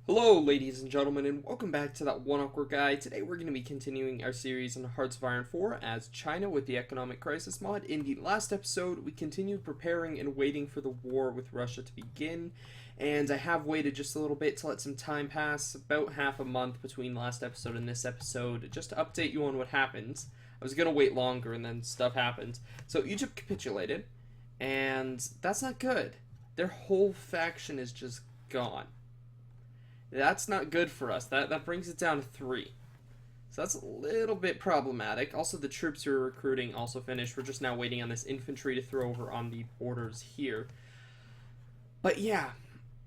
Hello, ladies and gentlemen, and welcome back to that One Awkward Guy. Today we're going to be continuing our series on Hearts of Iron 4 as China with the Economic Crisis mod. In the last episode, we continued preparing and waiting for the war with Russia to begin, and I have waited just a little bit to let some time pass, about half a month between last episode and this episode, just to update you on what happens. I was going to wait longer, and then stuff happened. So Egypt capitulated, and that's not good. Their whole faction is just gone. That's not good for us. That brings it down to 3. So that's a little bit problematic. Also, the troops we were recruiting also finished. We're just now waiting on this infantry to throw over on the borders here. But yeah,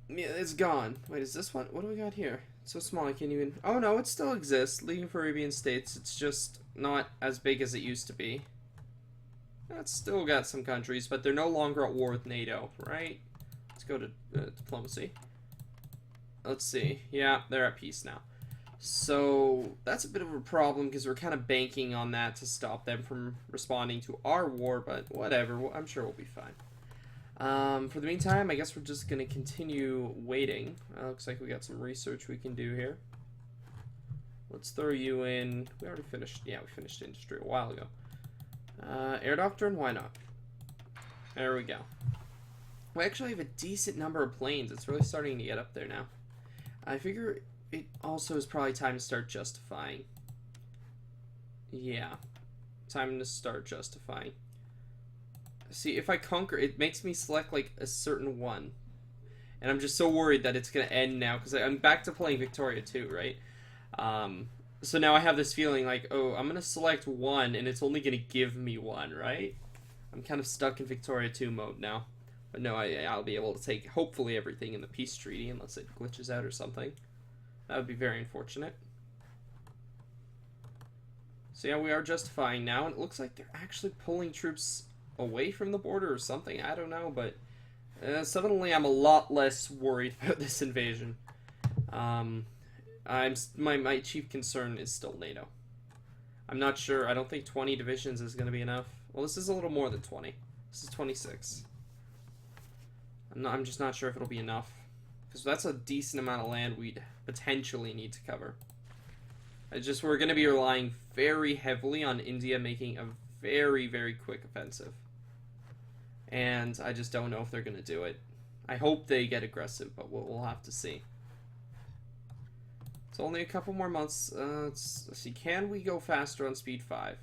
it's gone. Wait, is this one? What do we got here? It's so small I can't even... Oh no, it still exists. League of Arabian States. It's just not as big as it used to be. It's still got some countries, but they're no longer at war with NATO, right? Let's go to diplomacy. Let's see. Yeah, they're at peace now. So that's a bit of a problem because we're kind of banking on that to stop them from responding to our war, but whatever. I'm sure we'll be fine. For the meantime, I guess we're just going to continue waiting. Looks like we got some research we can do here. Let's throw you in. We already finished. Yeah, we finished industry a while ago. Air doctrine? Why not? There we go. We actually have a decent number of planes. It's really starting to get up there now. I figure it also is probably time to start justifying. Yeah. Time to start justifying. See, if I conquer, it makes me select, like, a certain one. And I'm just so worried that it's going to end now, because I'm back to playing Victoria 2, right? So now I have this feeling like, oh, I'm going to select one, and it's only going to give me one, right? I'm kind of stuck in Victoria 2 mode now. But no, I'll be able to take, hopefully, everything in the peace treaty, unless it glitches out or something. That would be very unfortunate. So yeah, we are justifying now, and it looks like they're actually pulling troops away from the border or something. I don't know, but suddenly I'm a lot less worried about this invasion. My chief concern is still NATO. I'm not sure. I don't think 20 divisions is going to be enough. Well, this is a little more than 20. This is 26. I'm just not sure if it'll be enough. Because that's a decent amount of land we'd potentially need to cover. We're going to be relying very heavily on India making a very, very quick offensive. And I just don't know if they're going to do it. I hope they get aggressive, but we'll have to see. It's only a couple more months. Let's see. Can we go faster on speed 5?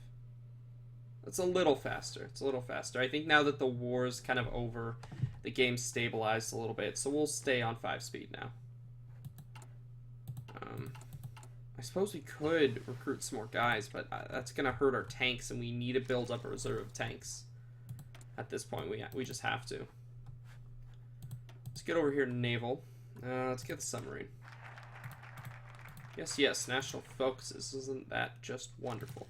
It's a little faster. It's a little faster. I think now that the war is kind of over, the game's stabilized a little bit, so we'll stay on 5 speed now. I suppose we could recruit some more guys, but that's going to hurt our tanks, and we need to build up a reserve of tanks. At this point, we just have to. Let's get over here to naval. Let's get the submarine. Yes, national focuses. Isn't that just wonderful?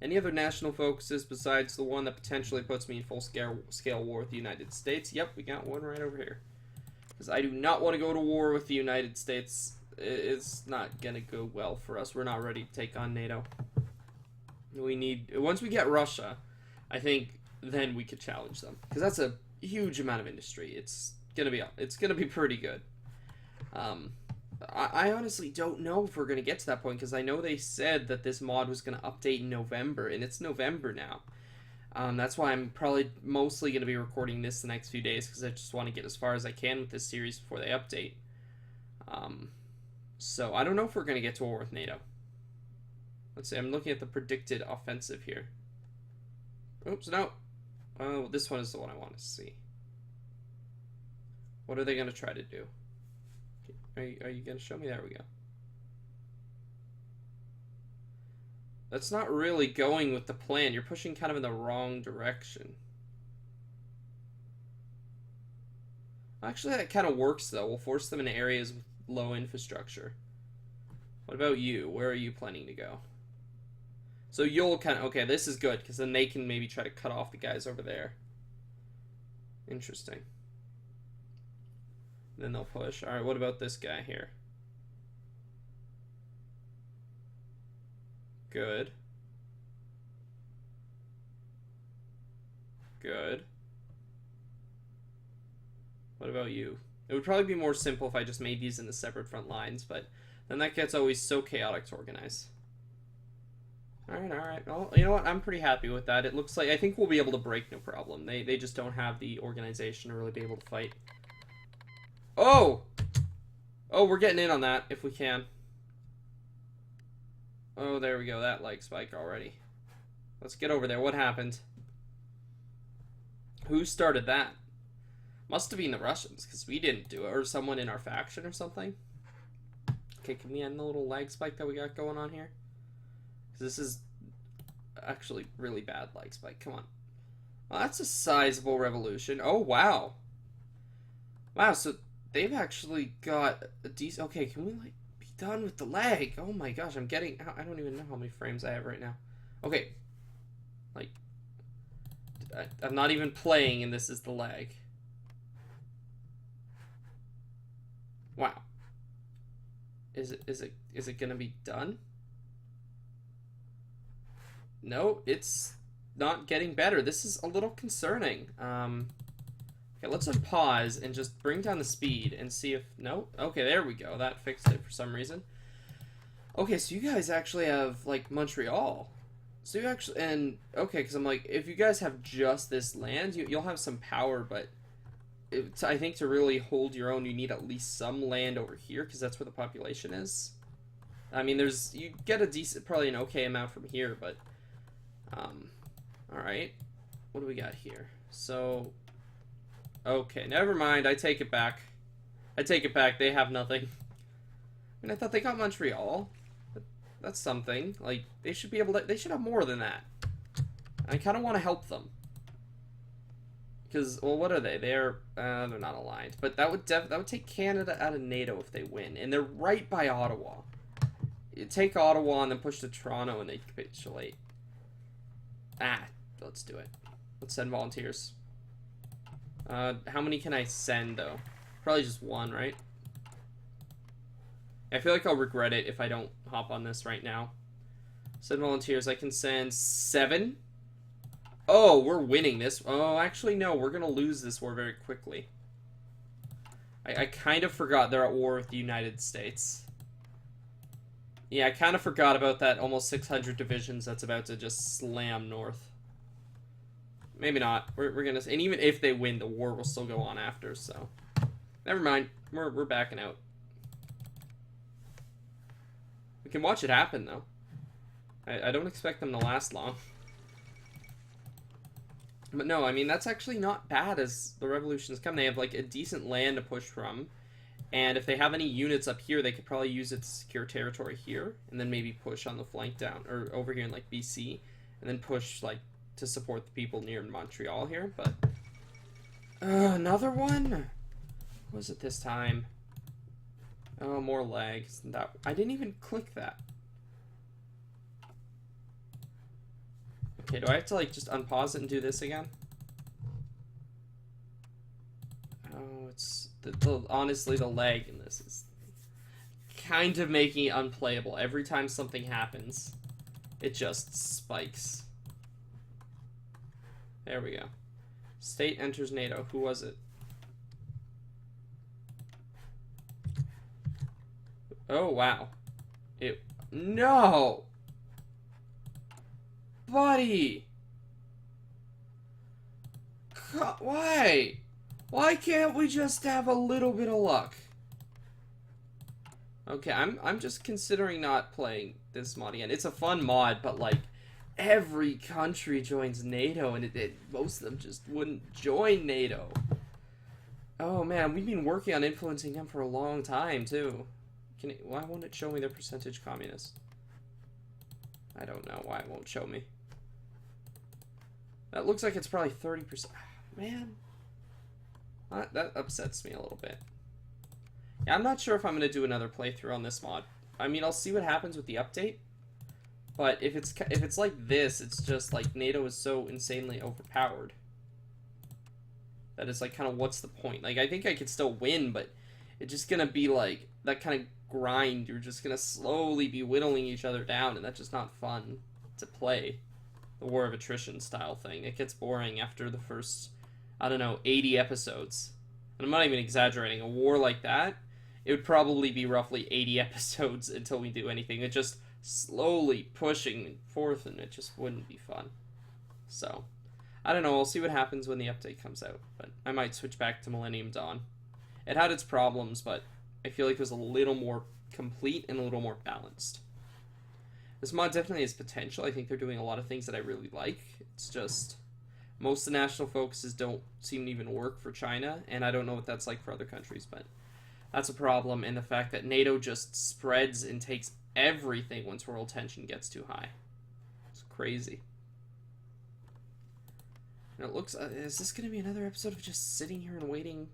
Any other national focuses besides the one that potentially puts me in full-scale war with the United States? Yep, we got one right over here. Because I do not want to go to war with the United States. It's not going to go well for us. We're not ready to take on NATO. Once we get Russia, I think then we could challenge them. Because that's a huge amount of industry. It's going to be pretty good. I honestly don't know if we're going to get to that point, because I know they said that this mod was going to update in November, and it's November now. That's why I'm probably mostly going to be recording this the next few days, because I just want to get as far as I can with this series before they update. So I don't know if we're going to get to war with NATO. Let's see, I'm looking at the predicted offensive here. Oops, no. Oh, this one is the one I want to see. What are they going to try to do? Are you going to show me? There we go. That's not really going with the plan. You're pushing kind of in the wrong direction. Actually, that kind of works, though. We'll force them into areas with low infrastructure. What about you? Where are you planning to go? So you'll kind of... Okay, this is good, because then they can maybe try to cut off the guys over there. Interesting. Then they'll push. Alright, what about this guy here? Good. Good. What about you? It would probably be more simple if I just made these into separate front lines, but then that gets always so chaotic to organize. Alright. Well, you know what? I'm pretty happy with that. It looks like... I think we'll be able to break no problem. They just don't have the organization to really be able to fight. Oh! Oh, we're getting in on that, if we can. Oh, there we go. That leg spike already. Let's get over there. What happened? Who started that? Must have been the Russians, because we didn't do it. Or someone in our faction or something. Okay, can we end the little leg spike that we got going on here? This is actually really bad leg spike. Come on. Well, that's a sizable revolution. Oh, wow. Wow, so they've actually got a decent... Okay, can we, like, be done with the leg? Oh my gosh, I'm getting... I don't even know how many frames I have right now. Okay. Like, I'm not even playing and this is the lag. Wow. Is it gonna be done? No, it's not getting better. This is a little concerning. Okay, let's unpause and just bring down the speed and see if... No? Okay, there we go. That fixed it for some reason. Okay, so you guys actually have, like, Montreal. So you actually... And, okay, because I'm like, if you guys have just this land, you'll have some power, but... I think to really hold your own, you need at least some land over here, because that's where the population is. I mean, there's... You get a decent... Probably an okay amount from here, but... Alright. What do we got here? So... Okay, never mind. I take it back. I take it back. They have nothing. I mean, I thought they got Montreal. But that's something. Like, they should be able to... They should have more than that. I kind of want to help them. Because, well, what are they? They're not aligned. But that would take Canada out of NATO if they win. And they're right by Ottawa. You take Ottawa and then push to Toronto and they capitulate. Let's do it. Let's send volunteers. How many can I send, though? Probably just one, right? I feel like I'll regret it if I don't hop on this right now. Send volunteers. I can send 7. Oh, we're winning this. Oh, actually, no. We're going to lose this war very quickly. I kind of forgot they're at war with the United States. Yeah, I kind of forgot about that almost 600 divisions that's about to just slam north. Maybe not. We're gonna... And even if they win, the war will still go on after, so... Never mind. We're backing out. We can watch it happen, though. I don't expect them to last long. But no, I mean, that's actually not bad as the revolutions come. They have, like, a decent land to push from. And if they have any units up here, they could probably use it to secure territory here. And then maybe push on the flank down, or over here in, like, BC. And then push, like, to support the people near Montreal here. But, another one? What was it this time? Oh, more lag. I didn't even click that. Okay, do I have to, like, just unpause it and do this again? Oh, it's... honestly, the lag in this is kind of making it unplayable. Every time something happens, it just spikes. There we go. State enters NATO. Who was it? Oh, wow. No! Buddy! Why? Why can't we just have a little bit of luck? Okay, I'm just considering not playing this mod again. It's a fun mod, but like every country joins NATO, and most of them just wouldn't join NATO. Oh man, we've been working on influencing them for a long time too. Why won't it show me their percentage communist? I don't know why it won't show me. That looks like it's probably 30%. Man. That upsets me a little bit. Yeah, I'm not sure if I'm going to do another playthrough on this mod. I mean, I'll see what happens with the update. But if it's like this, it's just like NATO is so insanely overpowered. That it's like kind of what's the point? Like, I think I could still win, but it's just going to be like that kind of grind. You're just going to slowly be whittling each other down, and that's just not fun to play. The War of Attrition style thing. It gets boring after the first, I don't know, 80 episodes. And I'm not even exaggerating, a war like that, it would probably be roughly 80 episodes until we do anything. It's just slowly pushing forth, and it just wouldn't be fun. So, I don't know, we'll see what happens when the update comes out, but I might switch back to Millennium Dawn. It had its problems, but I feel like it was a little more complete and a little more balanced. This mod definitely has potential. I think they're doing a lot of things that I really like. It's just most of the national focuses don't seem to even work for China, and I don't know what that's like for other countries, but that's a problem. And the fact that NATO just spreads and takes everything once world tension gets too high. It's crazy. And it looks... is this going to be another episode of just sitting here and waiting?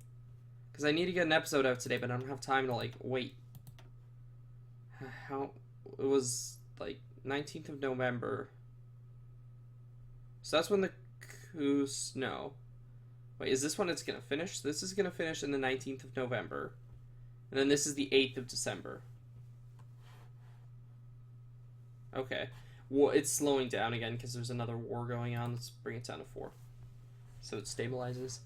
Because I need to get an episode out today, but I don't have time to, like, wait. How... It was, like, 19th of November. So that's when the coups... No. Wait, is this when it's going to finish? This is going to finish in the 19th of November. And then this is the 8th of December. Okay. Well, it's slowing down again because there's another war going on. Let's bring it down to 4. So it stabilizes.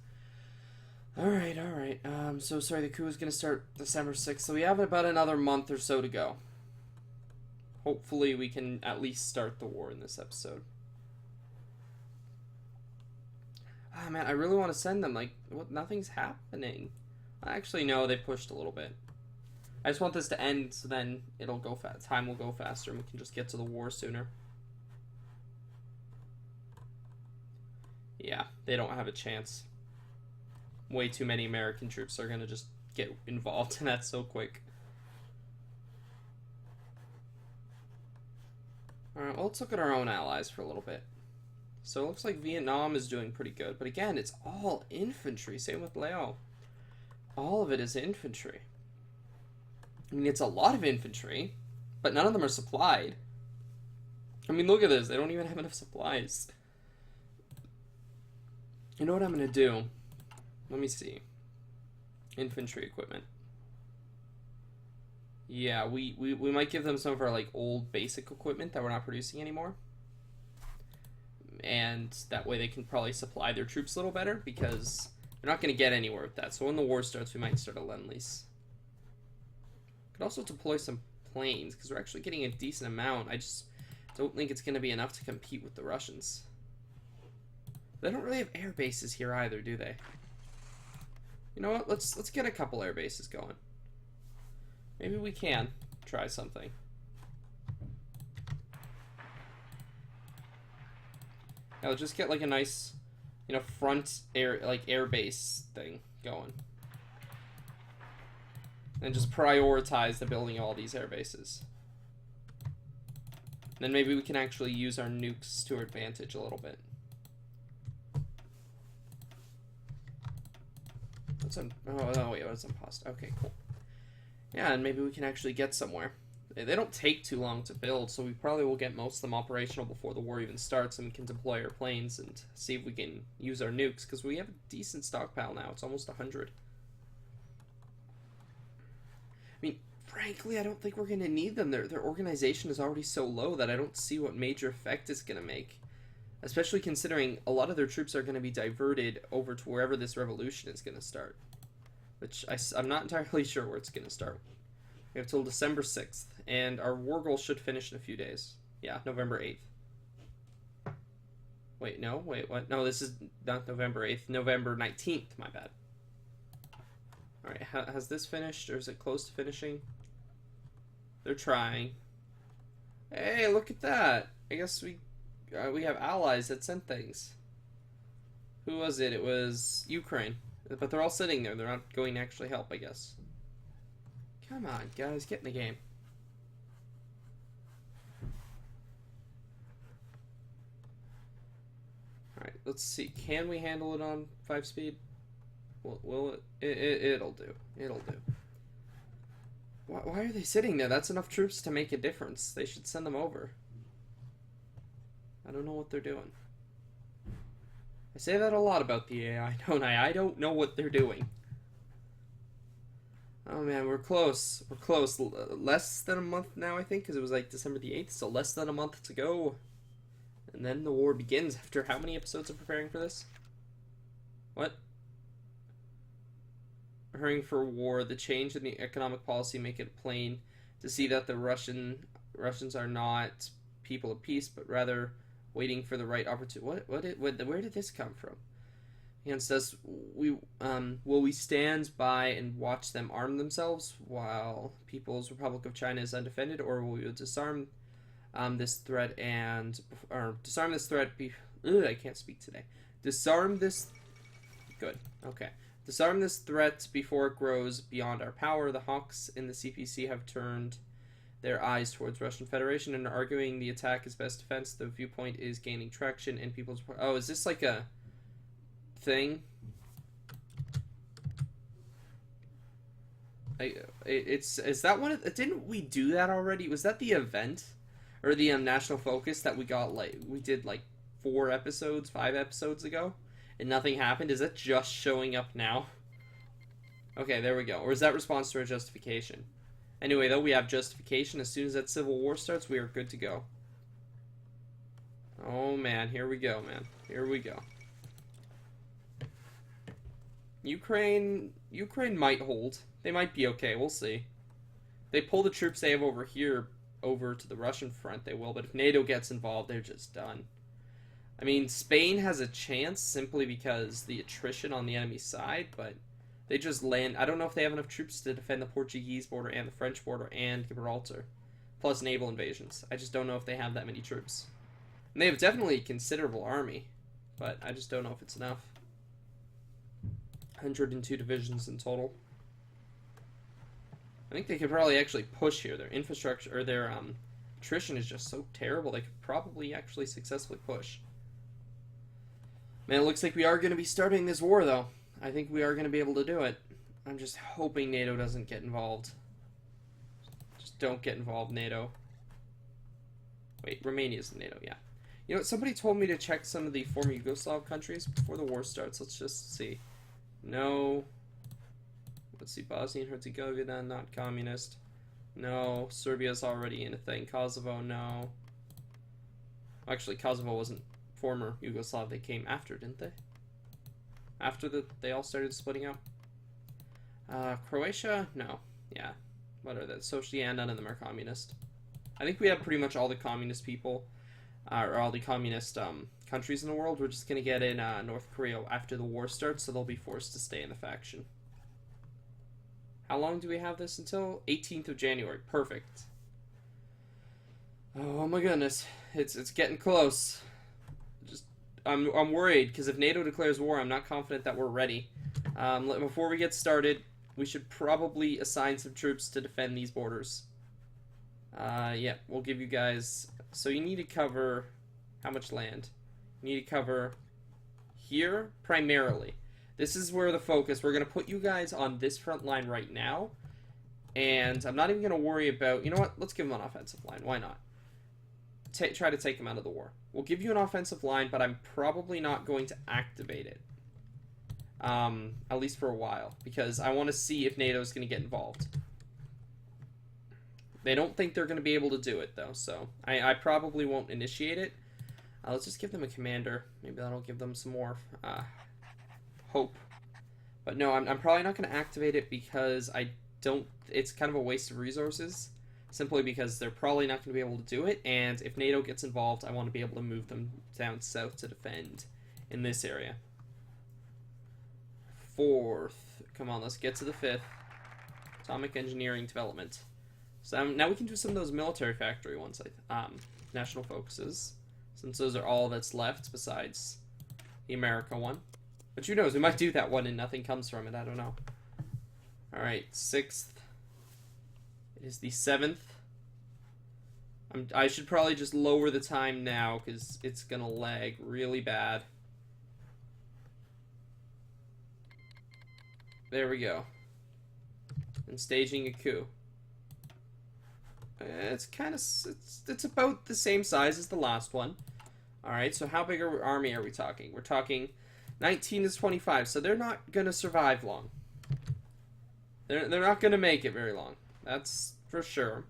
Alright, alright. So sorry, the coup is going to start December 6th. So we have about another month or so to go. Hopefully we can at least start the war in this episode. Ah, man, I really want to send them. Like, what? Nothing's happening. Actually, no, they pushed a little bit. I just want this to end so then it'll go fast. Time will go faster and we can just get to the war sooner. Yeah, they don't have a chance. Way too many American troops are going to just get involved in that so quick. Alright, well, let's look at our own allies for a little bit. So it looks like Vietnam is doing pretty good. But again, it's all infantry. Same with Laos. All of it is infantry. I mean, it's a lot of infantry, but none of them are supplied. I mean, look at this. They don't even have enough supplies. You know what I'm going to do? Let me see. Infantry equipment. Yeah, we might give them some of our, like, old basic equipment that we're not producing anymore. And that way they can probably supply their troops a little better, because they're not going to get anywhere with that. So when the war starts, we might start a Lend-Lease. Could also deploy some planes, because we're actually getting a decent amount. I just don't think it's going to be enough to compete with the Russians. They don't really have air bases here either, do they? You know what? Let's get a couple air bases going. Maybe we can try something. I'll just get like a nice, you know, front air base thing going. And just prioritize the building of all these air bases. Then maybe we can actually use our nukes to our advantage a little bit. Oh wait, what's impost? Okay, cool. Yeah, and maybe we can actually get somewhere. They don't take too long to build, so we probably will get most of them operational before the war even starts, and we can deploy our planes and see if we can use our nukes, because we have a decent stockpile now. It's almost 100. I mean, frankly, I don't think we're going to need them. Their organization is already so low that I don't see what major effect it's going to make. Especially considering a lot of their troops are going to be diverted over to wherever this revolution is going to start. Which I'm not entirely sure where it's going to start. We have till December 6th, and our war goal should finish in a few days. Yeah, November 8th. Wait, no? Wait, what? No, this is not November 8th. November 19th, my bad. Alright, has this finished, or is it close to finishing? They're trying. Hey, look at that! I guess we have allies that sent things. Who was it? It was Ukraine. But they're all sitting there. They're not going to actually help, I guess. Come on, guys. Get in the game. Alright, let's see. Can we handle it on 5 speed? Will it? It'll do. It'll do. Why are they sitting there? That's enough troops to make a difference. They should send them over. I don't know what they're doing. I say that a lot about the AI, don't I? I don't know what they're doing. Oh man, we're close. We're close. Less than a month now, I think, because it was like December the 8th, so less than a month to go. And then the war begins after how many episodes of preparing for this? What? hurrying for war. The change in the economic policy make it plain to see that the Russians are not people of peace, but rather waiting for the right opportunity. Where did this come from? He says, will we stand by and watch them arm themselves while People's Republic of China is undefended, or will we disarm this threat disarm this threat? I can't speak today. Disarm this. Good. Okay. Disarm this threat before it grows beyond our power. The hawks in the CPC have turned their eyes towards Russian Federation and are arguing the attack is best defense. The viewpoint is gaining traction and people's. Oh, is this like a thing? Is that one? Didn't we do that already? Was that the event or the national focus that we got? Like we did like 5 episodes ago, and nothing happened. Is that just showing up now? Okay, there we go. Or is that response to our justification? Anyway, though, we have justification. As soon as that civil war starts, we are good to go. Oh man, here we go, man. Here we go. Ukraine might hold. They might be okay. We'll see. They pull the troops they have over here over to the Russian front, they will. But if NATO gets involved, they're just done. I mean, Spain has a chance simply because the attrition on the enemy side, but they just land. I don't know if they have enough troops to defend the Portuguese border and the French border and Gibraltar, plus naval invasions. I just don't know if they have that many troops. And they have definitely a considerable army, but I just don't know if it's enough. 102 divisions in total. I think they could probably actually push here. Their infrastructure, or their attrition is just so terrible, they could probably actually successfully push. Man, it looks like we are going to be starting this war, though. I think we are going to be able to do it. I'm just hoping NATO doesn't get involved. Just don't get involved, NATO. Wait, Romania's in NATO, yeah. You know, somebody told me to check some of the former Yugoslav countries before the war starts. Let's just see. No. Let's see, Bosnia and Herzegovina, not communist. No. Serbia's already in a thing. Kosovo, no. Actually, Kosovo wasn't former Yugoslav. They came after, didn't they? After they all started splitting up. Croatia? No. Yeah. What are they? Social, yeah, none of them are communist. I think we have pretty much all the communist people, or all the communist countries in the world. We're just going to get in North Korea after the war starts, so they'll be forced to stay in the faction. How long do we have this until? 18th of January. Perfect. Oh my goodness. It's getting close. I'm worried, because if NATO declares war, I'm not confident that we're ready. Before we get started, we should probably assign some troops to defend these borders. Yeah, we'll give you guys... So you need to cover... How much land? You need to cover here, primarily. This is where the focus... We're going to put you guys on this front line right now. And I'm not even going to worry about... You know what? Let's give them an offensive line. Why not? Try to take them out of the war. We'll give you an offensive line, but I'm probably not going to activate it. At least for a while. Because I want to see if NATO is going to get involved. They don't think they're going to be able to do it, though. So I probably won't initiate it. Let's just give them a commander. Maybe that'll give them some more hope. But no, I'm probably not going to activate it because I don't... It's kind of a waste of resources. Simply because they're probably not going to be able to do it, and if NATO gets involved, I want to be able to move them down south to defend in this area. 4th. Come on, let's get to the 5th. Atomic engineering development. So now we can do some of those military factory ones, national focuses, since those are all that's left besides the America one. But who knows, we might do that one and nothing comes from it, I don't know. Alright, 6th. It is the 7th. I should probably just lower the time now because it's going to lag really bad. There we go. And staging a coup. It's kind of... It's about the same size as the last one. Alright, so how big an army are we talking? We're talking 19 to 25, so they're not going to survive long. They're not going to make it very long. That's for sure.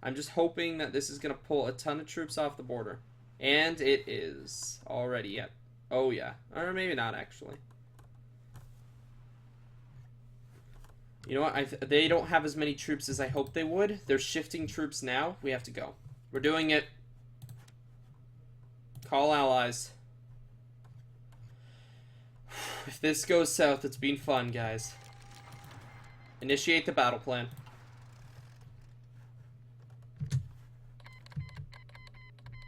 I'm just hoping that this is going to pull a ton of troops off the border. And it is already. Yep. Oh, yeah. Or maybe not, actually. You know what? They don't have as many troops as I hoped they would. They're shifting troops now. We have to go. We're doing it. Call allies. If this goes south, it's been fun, guys. Initiate the battle plan.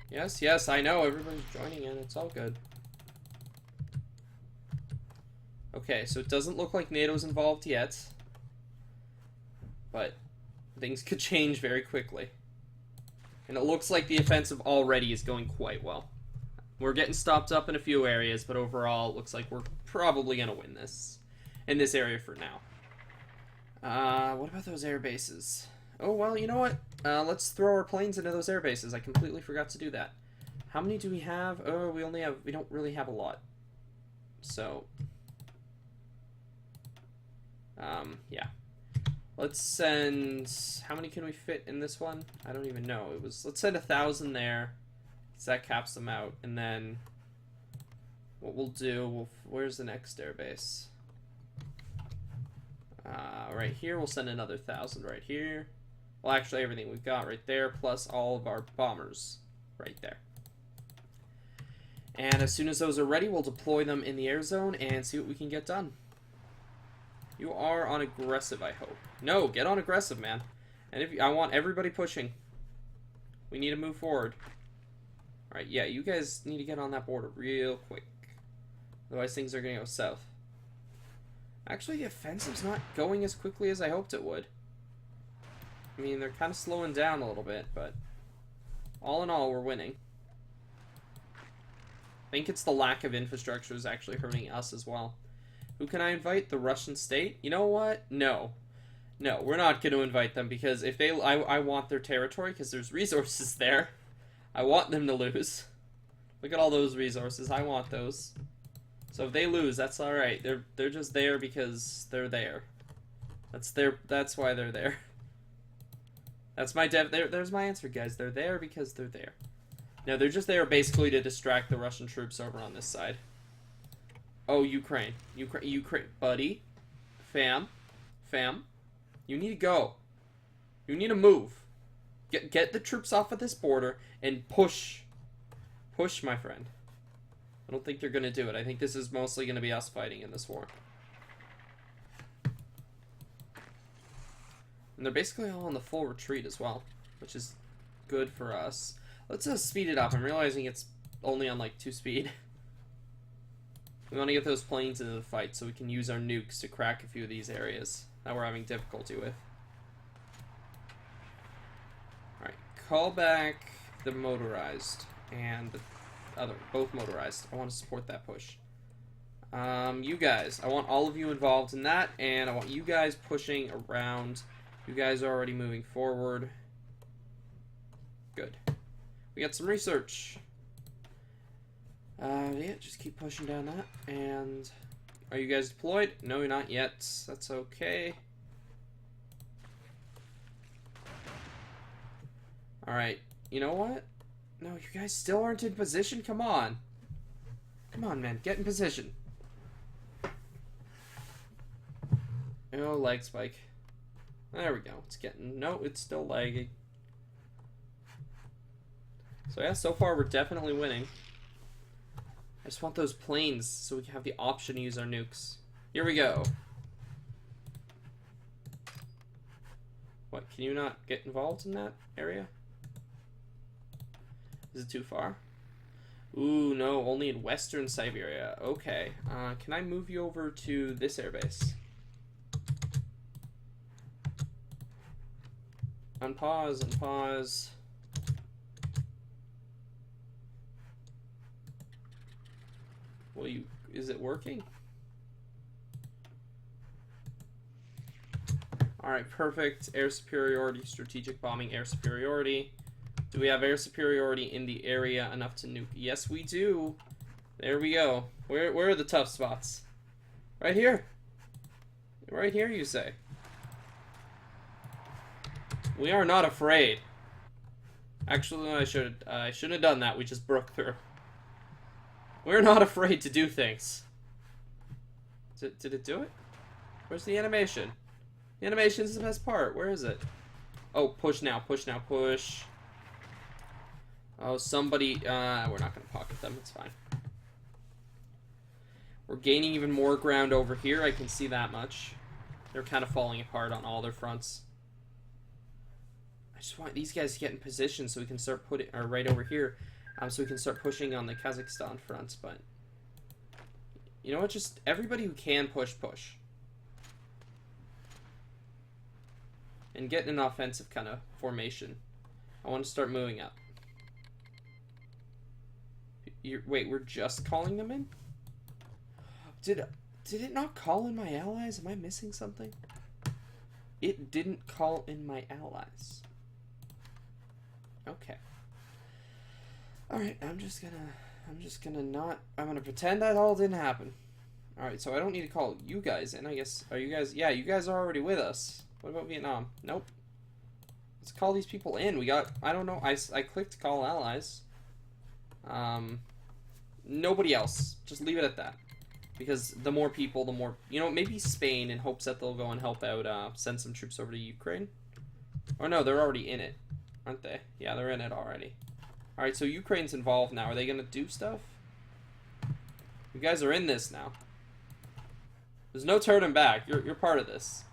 Yes, yes, I know. Everybody's joining in. It's all good. Okay, so it doesn't look like NATO's involved yet. But things could change very quickly. And it looks like the offensive already is going quite well. We're getting stopped up in a few areas, but overall it looks like we're probably going to win this. In this area for now. What about those air bases? Oh, well, you know what? Let's throw our planes into those air bases. I completely forgot to do that. How many do we have? Oh, we don't really have a lot. So, yeah. Let's send, how many can we fit in this one? I don't even know. Let's send 1,000 there. So that caps them out. And then what we'll do, where's the next airbase? Right here, we'll send another 1,000 right here. Well, actually, everything we've got right there, plus all of our bombers right there. And as soon as those are ready, we'll deploy them in the air zone and see what we can get done. You are on aggressive, I hope. No, get on aggressive, man. And I want everybody pushing. We need to move forward. Alright, yeah, you guys need to get on that border real quick. Otherwise, things are going to go south. Actually, the offensive's not going as quickly as I hoped it would. I mean, they're kind of slowing down a little bit, but all in all, we're winning. I think it's the lack of infrastructure is actually hurting us as well. Who can I invite? The Russian state? You know what? No. No, we're not going to invite them because if they... I want their territory because there's resources there. I want them to lose. Look at all those resources. I want those. So if they lose, that's alright. They're just there because they're there. That's why they're there. That's my there's my answer, guys. They're there because they're there. No, they're just there basically to distract the Russian troops over on this side. Oh, Ukraine. Ukraine. Buddy. Fam. You need to go. You need to move. Get the troops off of this border and push. Push, my friend. I don't think you're going to do it. I think this is mostly going to be us fighting in this war. And they're basically all on the full retreat as well, which is good for us. Let's speed it up. I'm realizing it's only on like 2 speed. We want to get those planes into the fight so we can use our nukes to crack a few of these areas that we're having difficulty with. Alright, call back the motorized and the other, both motorized. I want to support that push. You guys, I want all of you involved in that, and I want you guys pushing around. You guys are already moving forward. Good. We got some research. Yeah, just keep pushing down that. And are you guys deployed? No, not yet. That's okay. Alright, you know what? No, you guys still aren't in position? Come on. Come on, man. Get in position. Oh, lag spike. There we go. It's getting... No, it's still lagging. So yeah, so far we're definitely winning. I just want those planes so we can have the option to use our nukes. Here we go. What, can you not get involved in that area? Is it too far? Ooh, no, only in Western Siberia. Okay. Can I move you over to this airbase? Unpause, unpause. Will you... Is it working? Alright, perfect. Air superiority, strategic bombing, air superiority. Do we have air superiority in the area enough to nuke? Yes, we do. There we go. Where are the tough spots? Right here. Right here, you say. We are not afraid. Actually, I shouldn't have done that. We just broke through. We're not afraid to do things. Did it do it? Where's the animation? The animation is the best part. Where is it? Oh, push now, push now, push. Oh, somebody... we're not going to pocket them. It's fine. We're gaining even more ground over here. I can see that much. They're kind of falling apart on all their fronts. I just want these guys to get in position so we can start putting... Or right over here. So we can start pushing on the Kazakhstan fronts, but... You know what? Just everybody who can push. And get an offensive kind of formation. I want to start moving up. Wait, we're just calling them in? Did it not call in my allies? Am I missing something? It didn't call in my allies. Okay. Alright, I'm gonna pretend that all didn't happen. Alright, so I don't need to call you guys in, I guess. Are you guys... Yeah, you guys are already with us. What about Vietnam? Nope. Let's call these people in. We got... I don't know. I clicked call allies. Nobody else. Just leave it at that. Because the more people, the more... You know, maybe Spain in hopes that they'll go and help out, send some troops over to Ukraine. Or no, they're already in it. Aren't they? Yeah, they're in it already. Alright, so Ukraine's involved now. Are they going to do stuff? You guys are in this now. There's no turning back. You're part of this.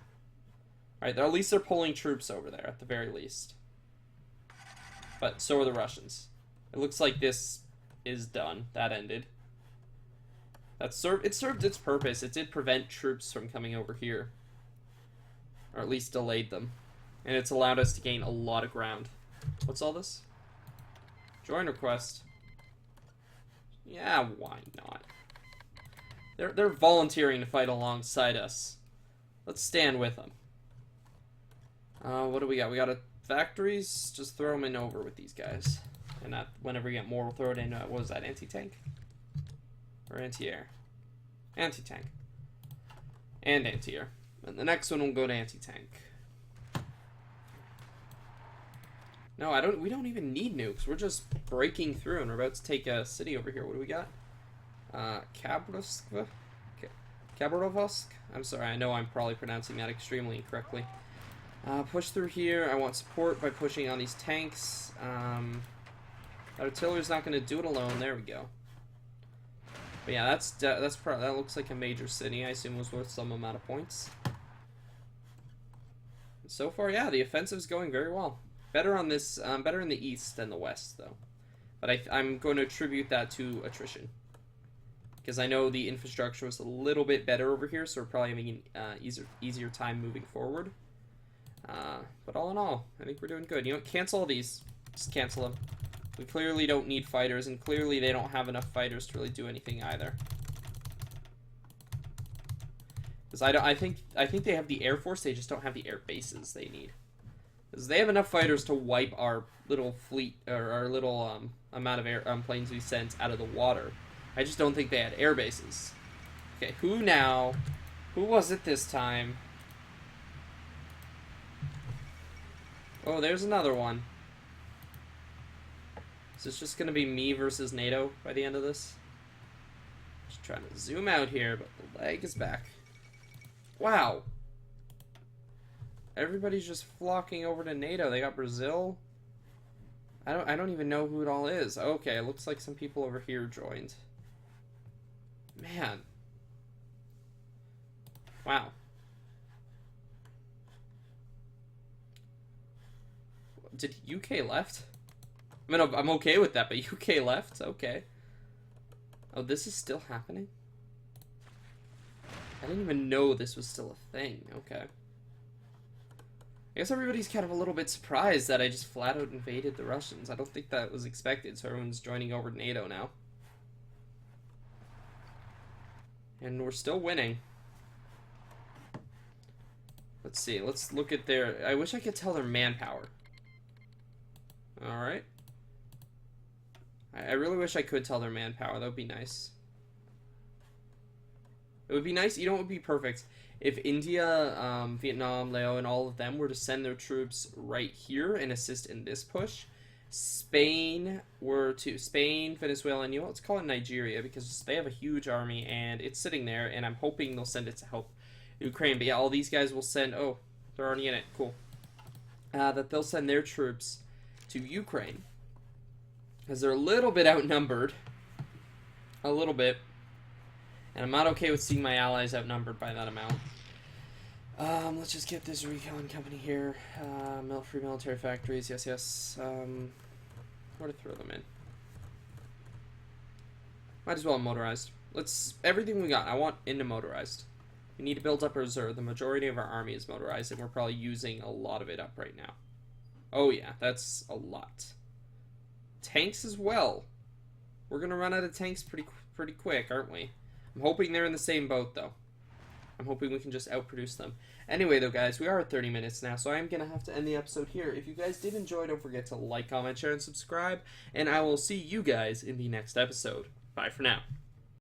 Alright, at least they're pulling troops over there, at the very least. But so are the Russians. It looks like this is done. That ended. It served its purpose. It did prevent troops from coming over here. Or at least delayed them. And it's allowed us to gain a lot of ground. What's all this? Join request. Yeah, why not? They're volunteering to fight alongside us. Let's stand with them. What do we got? We got factories. Just throw them in over with these guys. And that, whenever we get more, we'll throw it in, what was that, anti-tank? Or anti-air? Anti-tank. And anti-air. And the next one will go to anti-tank. No, we don't even need nukes. We're just breaking through, and we're about to take a city over here. What do we got? Khabarovsk? I'm sorry, I know I'm probably pronouncing that extremely incorrectly. Push through here. I want support by pushing on these tanks. Artillery's not going to do it alone. There we go. But yeah, that looks like a major city. I assume it was worth some amount of points. So far, yeah, the offensive's going very well. Better on this, better in the east than the west, though. But I'm going to attribute that to attrition. Because I know the infrastructure was a little bit better over here, so we're probably having an easier time moving forward. But all in all, I think we're doing good. You know what? Cancel all these. Just cancel them. We clearly don't need fighters, and clearly they don't have enough fighters to really do anything either. Because I think they have the Air Force, they just don't have the air bases they need. Because they have enough fighters to wipe our little fleet, or our little amount of planes we sent out of the water. I just don't think they had air bases. Okay, who now? Who was it this time? Oh, there's another one. Is this just going to be me versus NATO by the end of this? Just trying to zoom out here, but the lag is back. Wow. Everybody's just flocking over to NATO. They got Brazil. I don't even know who it all is. Okay, it looks like some people over here joined. Man. Wow. Did UK left? I mean, I'm okay with that, but UK left? Okay. Oh, this is still happening? I didn't even know this was still a thing. Okay. I guess everybody's kind of a little bit surprised that I just flat out invaded the Russians. I don't think that was expected, so everyone's joining over NATO now. And we're still winning. Let's see, let's look at their... I wish I could tell their manpower. Alright. I really wish I could tell their manpower. That would be nice. It would be nice, you know what would be perfect? If India, Vietnam, Laos, and all of them were to send their troops right here and assist in this push. Spain, Venezuela, and let's call it Nigeria, because they have a huge army and it's sitting there, and I'm hoping they'll send it to help Ukraine. But yeah, all these guys will send... Oh, they're already in it. Cool. That they'll send their troops to Ukraine, because they're a little bit outnumbered. A little bit. And I'm not okay with seeing my allies outnumbered by that amount. Let's just get this recon company here. Free military factories, yes. Where to throw them in? Might as well motorized. Everything we got, I want into motorized. We need to build up a reserve. The majority of our army is motorized, and we're probably using a lot of it up right now. Oh yeah, that's a lot. Tanks as well. We're gonna run out of tanks pretty quick, aren't we? I'm hoping they're in the same boat, though. I'm hoping we can just outproduce them. Anyway, though, guys, we are at 30 minutes now, so I am going to have to end the episode here. If you guys did enjoy, don't forget to like, comment, share, and subscribe, and I will see you guys in the next episode. Bye for now.